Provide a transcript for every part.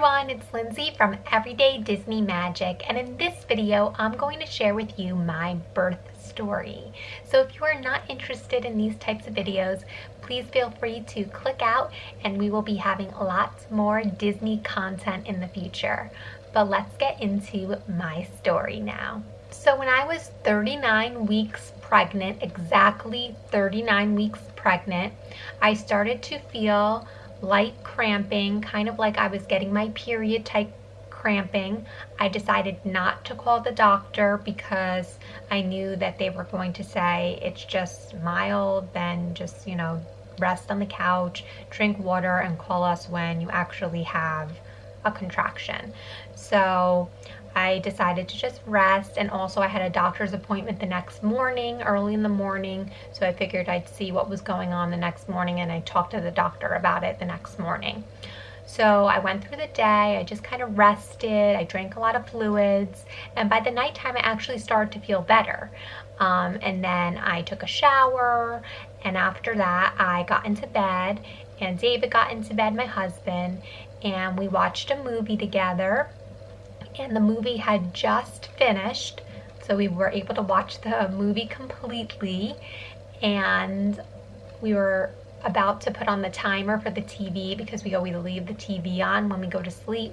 everyone, it's Lindsay from Everyday Disney Magic, and in this video I'm going to share with you my birth story. So if you are not interested in these types of videos, please feel free to click out and we will be having lots more Disney content in the future. But let's get into my story now. So when I was 39 weeks pregnant, exactly 39 weeks pregnant, I started to feel light cramping, kind of like I was getting my period type cramping. I decided not to call the doctor because I knew that they were going to say it's just mild, then just, rest on the couch, drink water, and call us when you actually have a contraction. So I decided to just rest, and also I had a doctor's appointment the next morning, early in the morning, so I figured I'd see what was going on the next morning, and I talked to the doctor about it the next morning. So I went through the day, I just kind of rested, I drank a lot of fluids, and by the nighttime I actually started to feel better. And then I took a shower, and after that I got into bed, and David got into bed, my husband, and we watched a movie together. And the movie had just finished, so we were able to watch the movie completely, and we were about to put on the timer for the TV because we always leave the TV on when we go to sleep,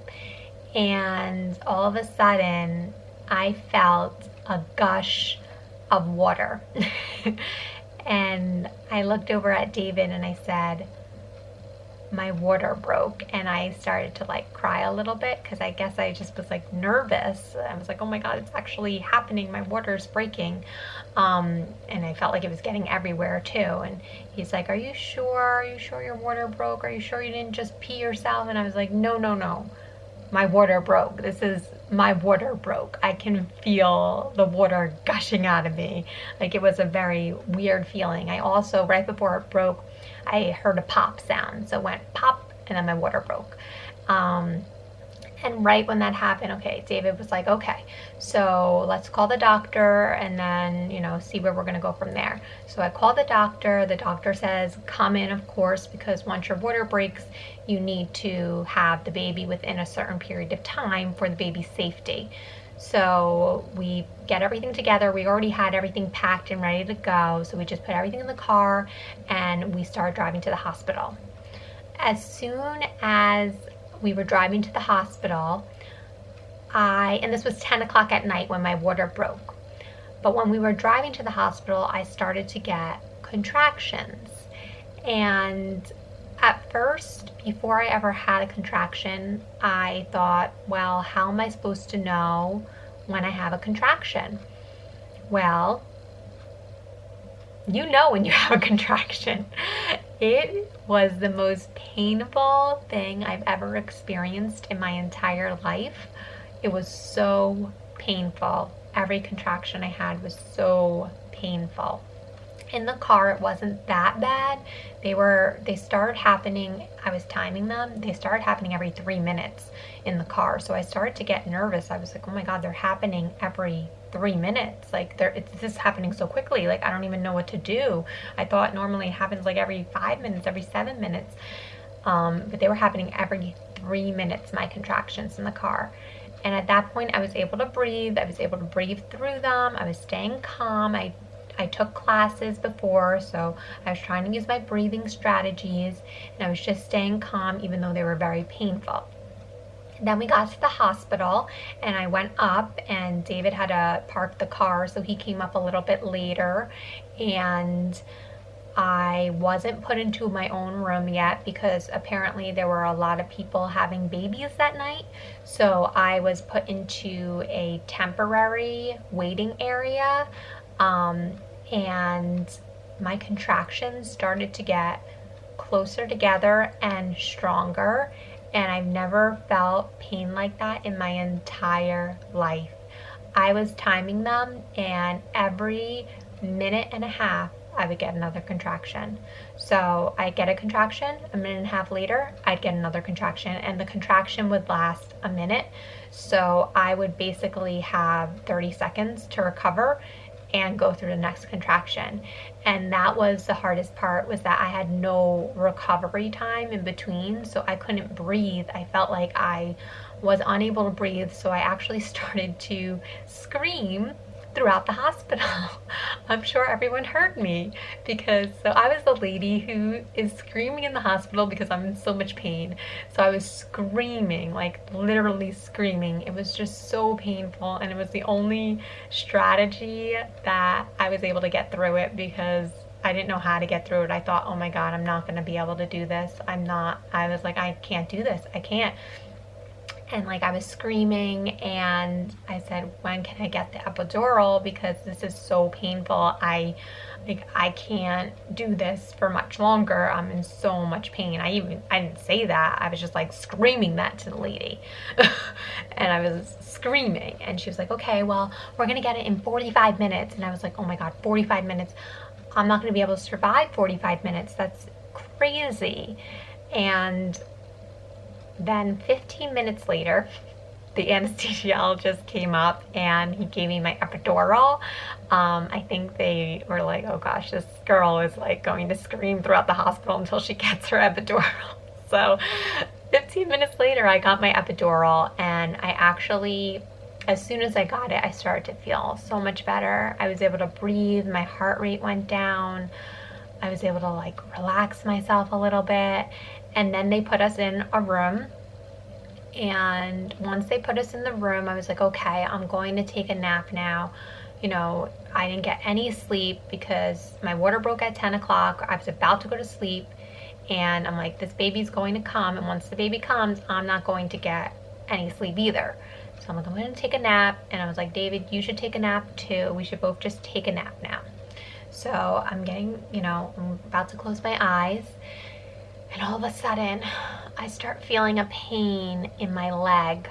and all of a sudden I felt a gush of water. And I looked over at David and I said, my water broke, and I started to cry a little bit because I guess I just was nervous. I was like, oh my god, it's actually happening, my water's breaking. And I felt like it was getting everywhere too. And he's like, are you sure your water broke? Are you sure you didn't just pee yourself? And I was like, no, my water broke. My water broke. I can feel the water gushing out of me. It was a very weird feeling. I also, right before it broke, I heard a pop sound. So it went pop, and then my water broke. And right when that happened, okay, David was like, okay, so let's call the doctor and then, see where we're going to go from there. So I called the doctor. The doctor says, come in, of course, because once your water breaks, you need to have the baby within a certain period of time for the baby's safety. So we get everything together. We already had everything packed and ready to go. So we just put everything in the car and we started driving to the hospital. As soon as we were driving to the hospital, and this was 10 o'clock at night when my water broke. But when we were driving to the hospital, I started to get contractions. And at first, before I ever had a contraction, I thought, well, how am I supposed to know when I have a contraction? Well, you know when you have a contraction. It was the most painful thing I've ever experienced in my entire life. It was so painful. Every contraction I had was so painful. In the car, it wasn't that bad. They started happening, I was timing them, they started happening every 3 minutes in the car. So I started to get nervous. I was like, oh my god, they're happening every 3 minutes. This is happening so quickly. I don't even know what to do. I thought normally it happens every 5 minutes, every 7 minutes. But they were happening every 3 minutes, my contractions in the car. And at that point, I was able to breathe. I was able to breathe through them. I was staying calm. I took classes before, so I was trying to use my breathing strategies, and I was just staying calm even though they were very painful. Then we got to the hospital, and I went up, and David had to park the car, so he came up a little bit later, and I wasn't put into my own room yet because apparently there were a lot of people having babies that night. So I was put into a temporary waiting area, and my contractions started to get closer together and stronger, and I've never felt pain like that in my entire life. I was timing them, and every minute and a half I would get another contraction. So I'd get a contraction, a minute and a half later I'd get another contraction, and the contraction would last a minute. So I would basically have 30 seconds to recover, and go through the next contraction. And that was the hardest part, was that I had no recovery time in between, so I couldn't breathe. I felt like I was unable to breathe, so I actually started to scream throughout the hospital. I'm sure everyone heard me, because so I was the lady who is screaming in the hospital because I'm in so much pain. So I was screaming, like literally screaming. It was just so painful, and it was the only strategy that I was able to get through it, because I didn't know how to get through it. I thought, oh my God, I'm not gonna be able to do this. I was like, I can't do this. I can't. And like I was screaming, and I said, when can I get the epidural, because this is so painful. I can't do this for much longer. I'm in so much pain. I didn't say that. I was just like screaming that to the lady. And I was screaming, and she was like, okay, well, we're gonna get it in 45 minutes. And I was like, oh my God, 45 minutes. I'm not gonna be able to survive 45 minutes. That's crazy. And then 15 minutes later, the anesthesiologist came up and he gave me my epidural. I think they were like, oh gosh, this girl is like going to scream throughout the hospital until she gets her epidural. So 15 minutes later, I got my epidural, and I actually, as soon as I got it, I started to feel so much better. I was able to breathe, my heart rate went down. I was able to like relax myself a little bit. And then they put us in a room, and once they put us in the room, I was like, okay, I'm going to take a nap now. You know, I didn't get any sleep because my water broke at 10 o'clock. I was about to go to sleep, and I'm like, this baby's going to come, and once the baby comes, I'm not going to get any sleep either. So I'm like, I'm going to take a nap. And I was like, David, you should take a nap too. We should both just take a nap now. So I'm getting, you know, I'm about to close my eyes. And all of a sudden, I start feeling a pain in my leg.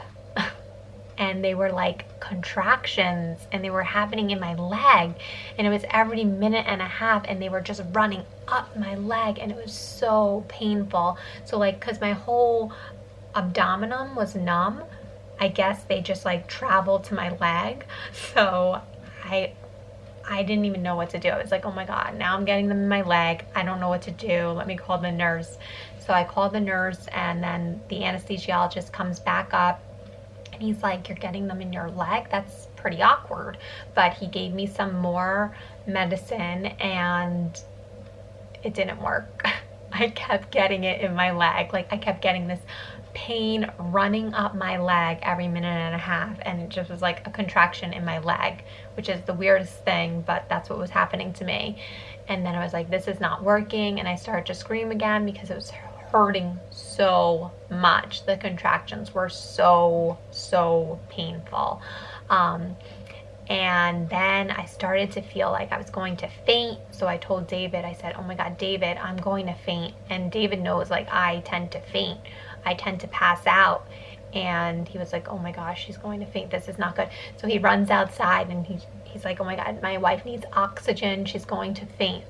And they were like contractions, and they were happening in my leg. And it was every minute and a half, and they were just running up my leg, and it was so painful. So like, cause my whole abdomen was numb, I guess they just like traveled to my leg. So I didn't even know what to do. I was like, oh my God, now I'm getting them in my leg. I don't know what to do. Let me call the nurse. So I called the nurse, and then the anesthesiologist comes back up, and he's like, you're getting them in your leg? That's pretty awkward. But he gave me some more medicine, and it didn't work. I kept getting it in my leg. Like I kept getting this pain running up my leg every minute and a half, and it just was like a contraction in my leg, which is the weirdest thing, but that's what was happening to me. And then I was like, this is not working, and I started to scream again because it was hurting so much. The contractions were so painful. And then I started to feel like I was going to faint. So I told David, I said, oh my God, David, I'm going to faint. And David knows like I tend to faint. I tend to pass out. And he was like, oh my gosh, she's going to faint. This is not good. So he runs outside, and he's like, oh my God, my wife needs oxygen. She's going to faint.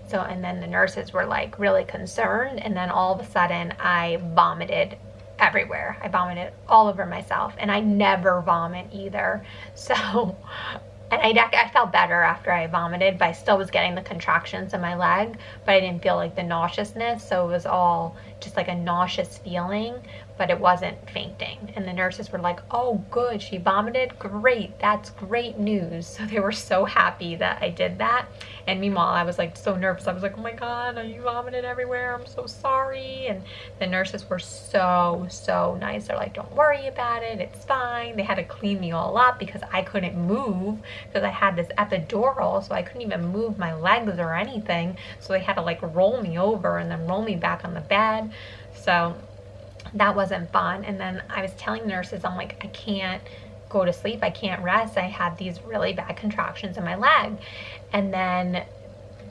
So, and then the nurses were like really concerned. And then all of a sudden I vomited everywhere. I vomited all over myself, and I never vomit either. So, and I felt better after I vomited, but I still was getting the contractions in my leg, but I didn't feel like the nauseousness. So it was all just like a nauseous feeling, but it wasn't fainting. And the nurses were like, oh good, she vomited, great, that's great news. So they were so happy that I did that. And meanwhile, I was like so nervous. I was like, oh my God, you vomited everywhere, I'm so sorry. And the nurses were so nice. They're like, don't worry about it, it's fine. They had to clean me all up because I couldn't move, because I had this epidural, so I couldn't even move my legs or anything. So they had to like roll me over and then roll me back on the bed. So that wasn't fun. And then I was telling nurses, I'm like, I can't go to sleep, I can't rest. I had these really bad contractions in my leg. And then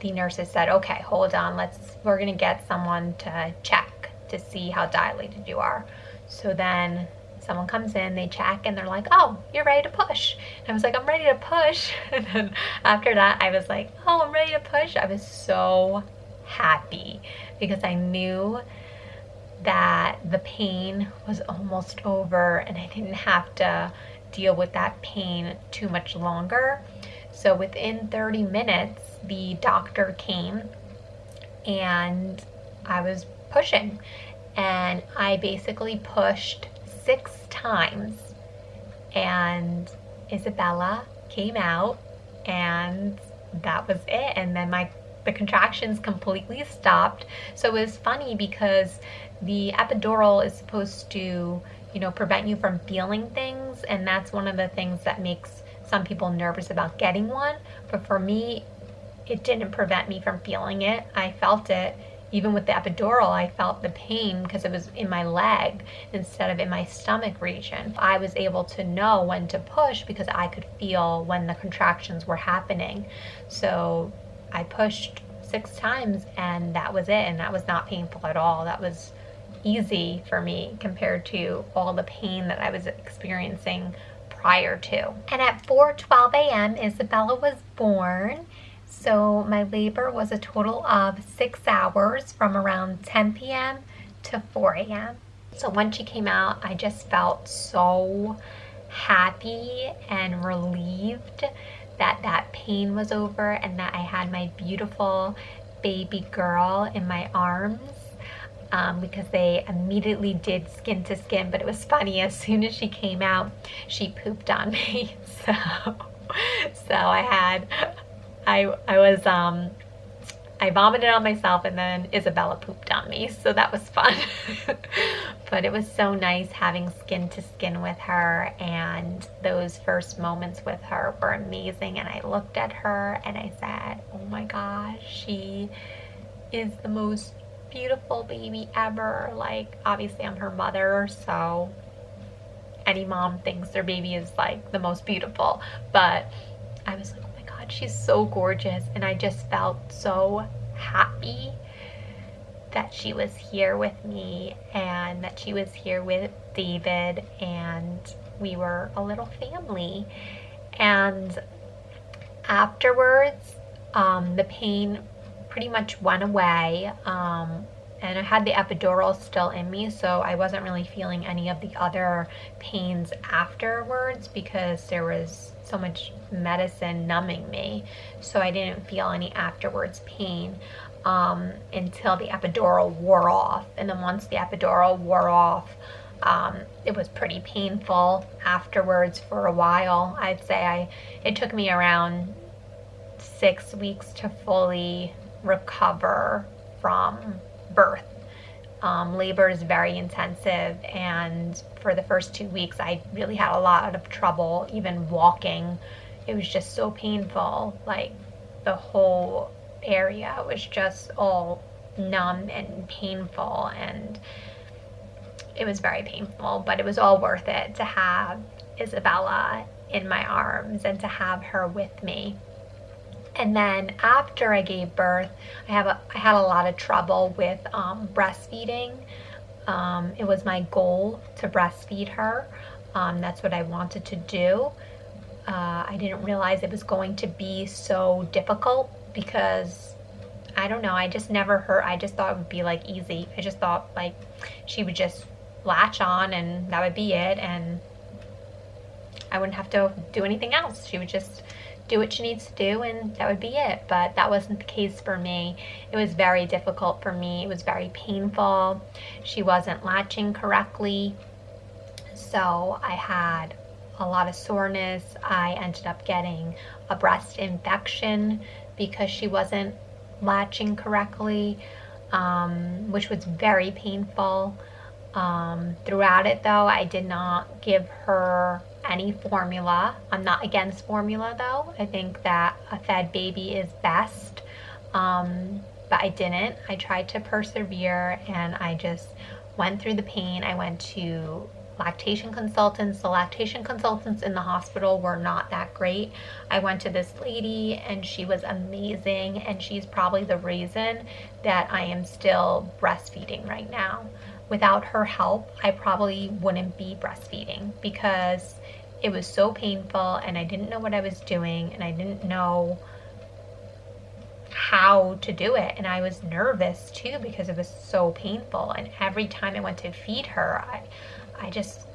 the nurses said, okay, hold on, we're gonna get someone to check to see how dilated you are. So then someone comes in, they check, and they're like, oh, you're ready to push. And I was like, I'm ready to push. And then after that, I was like, oh, I'm ready to push. I was so happy because I knew that the pain was almost over, and I didn't have to deal with that pain too much longer. So within 30 minutes, the doctor came and I was pushing. And I basically pushed 6 times. And Isabella came out, and that was it. And then the contractions completely stopped. So it was funny because the epidural is supposed to, prevent you from feeling things, and that's one of the things that makes some people nervous about getting one. But for me, it didn't prevent me from feeling it. I felt it. Even with the epidural, I felt the pain because it was in my leg instead of in my stomach region. I was able to know when to push because I could feel when the contractions were happening. So I pushed 6 times, and that was it. And that was not painful at all. That was easy for me compared to all the pain that I was experiencing prior to. And at 4:12 a.m., Isabella was born. So my labor was a total of 6 hours from around 10 p.m. to 4 a.m. So when she came out, I just felt so happy and relieved that pain was over and that I had my beautiful baby girl in my arms. Because they immediately did skin to skin, but it was funny, as soon as she came out, she pooped on me. So I vomited on myself, and then Isabella pooped on me, so that was fun. But it was so nice having skin to skin with her, and those first moments with her were amazing. And I looked at her and I said, oh my gosh, she is the most beautiful baby ever. Like, obviously I'm her mother, so any mom thinks their baby is like the most beautiful, but I was like, she's so gorgeous. And I just felt so happy that she was here with me and that she was here with David, and we were a little family. And afterwards, the pain pretty much went away, and I had the epidural still in me, so I wasn't really feeling any of the other pains afterwards because there was so much medicine numbing me, so I didn't feel any afterwards pain until the epidural wore off. And then once the epidural wore off, it was pretty painful afterwards for a while. I'd say it took me around 6 weeks to fully recover from birth. Labor is very intensive, and for the first 2 weeks I really had a lot of trouble even walking. It was just so painful. Like, the whole area was just all numb and painful, and it was very painful, but it was all worth it to have Isabella in my arms and to have her with me. And then after I gave birth, I had a lot of trouble with breastfeeding. It was my goal to breastfeed her. That's what I wanted to do. I didn't realize it was going to be so difficult because, I don't know, I just thought it would be like easy. I just thought like she would just latch on and that would be it, and I wouldn't have to do anything else. She would just do what she needs to do and that would be it. But that wasn't the case for me. It was very difficult for me. It was very painful. She wasn't latching correctly, so I had a lot of soreness. I ended up getting a breast infection because she wasn't latching correctly, which was very painful. Throughout it though, I did not give her any formula. I'm not against formula though. I think that a fed baby is best, but I didn't. I tried to persevere and I just went through the pain. I went to lactation consultants. The lactation consultants in the hospital were not that great. I went to this lady and she was amazing, and she's probably the reason that I am still breastfeeding right now. Without her help, I probably wouldn't be breastfeeding because it was so painful and I didn't know what I was doing and I didn't know how to do it, and I was nervous too because it was so painful. And every time I went to feed her, I just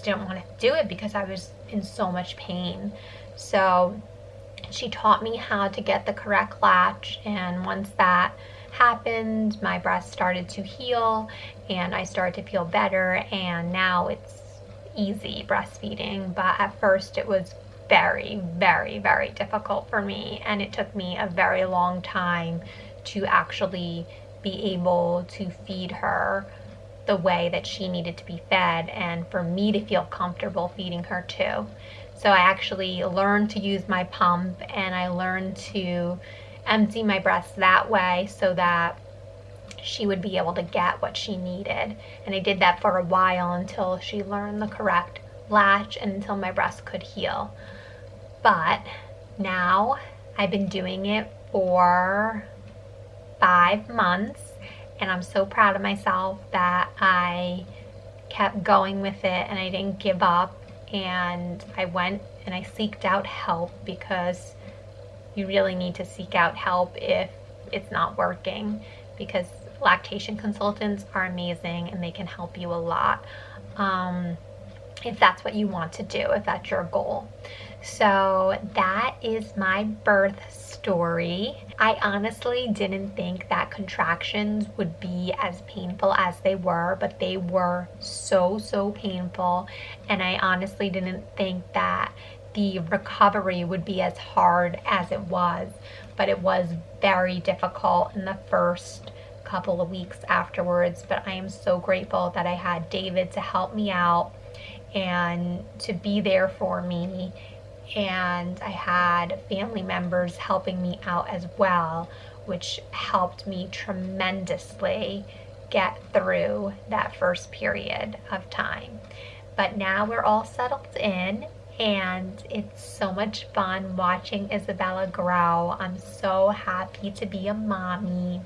didn't want to do it because I was in so much pain. So She taught me how to get the correct latch, and once that happened, my breast started to heal and I started to feel better, and now it's easy breastfeeding. But at first it was very, very, very difficult for me, and it took me a very long time to actually be able to feed her the way that she needed to be fed, and for me to feel comfortable feeding her too. So I actually learned to use my pump, and I learned to empty my breast that way so that she would be able to get what she needed. And I did that for a while until she learned the correct latch and until my breast could heal. But now I've been doing it for 5 months, and I'm so proud of myself that I kept going with it and I didn't give up. And I went and I seeked out help, because you really need to seek out help if it's not working, because lactation consultants are amazing and they can help you a lot if that's what you want to do, if that's your goal. So that is my birth story. I honestly didn't think that contractions would be as painful as they were, but they were so painful, and I honestly didn't think that the recovery would be as hard as it was, but it was very difficult in the first couple of weeks afterwards. But I am so grateful that I had David to help me out and to be there for me, and I had family members helping me out as well, which helped me tremendously get through that first period of time. But now we're all settled in, and it's so much fun watching Isabella grow. I'm so happy to be a mommy,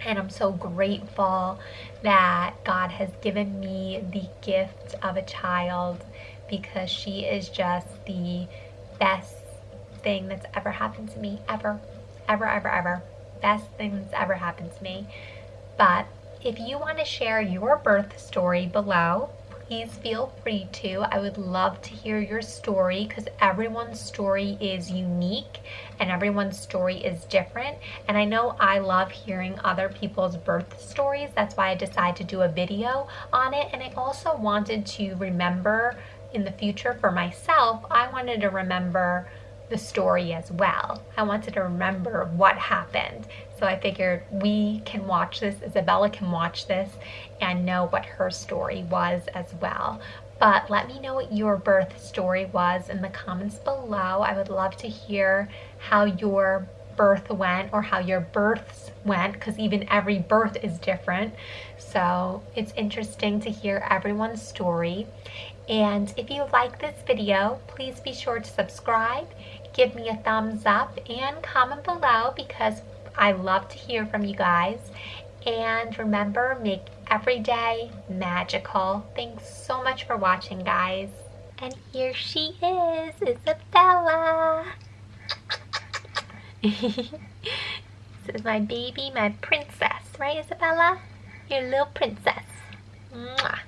and I'm so grateful that God has given me the gift of a child, because she is just the best thing that's ever happened to me, ever. Best thing that's ever happened to me. But if you want to share your birth story below, please feel free to. I would love to hear your story, because everyone's story is unique and everyone's story is different. And I know I love hearing other people's birth stories. That's why I decided to do a video on it. And I also wanted to remember in the future for myself, I wanted to remember the story as well. I wanted to remember what happened. So I figured we can watch this, Isabella can watch this and know what her story was as well. But let me know what your birth story was in the comments below. I would love to hear how your birth went, or how your births went, because even every birth is different. So it's interesting to hear everyone's story. And if you like this video, please be sure to subscribe, give me a thumbs up, and comment below, because I love to hear from you guys. And remember, make every day magical. Thanks so much for watching, guys. And here she is, Isabella. This is my baby, my princess, right, Isabella? Your little princess. Mwah.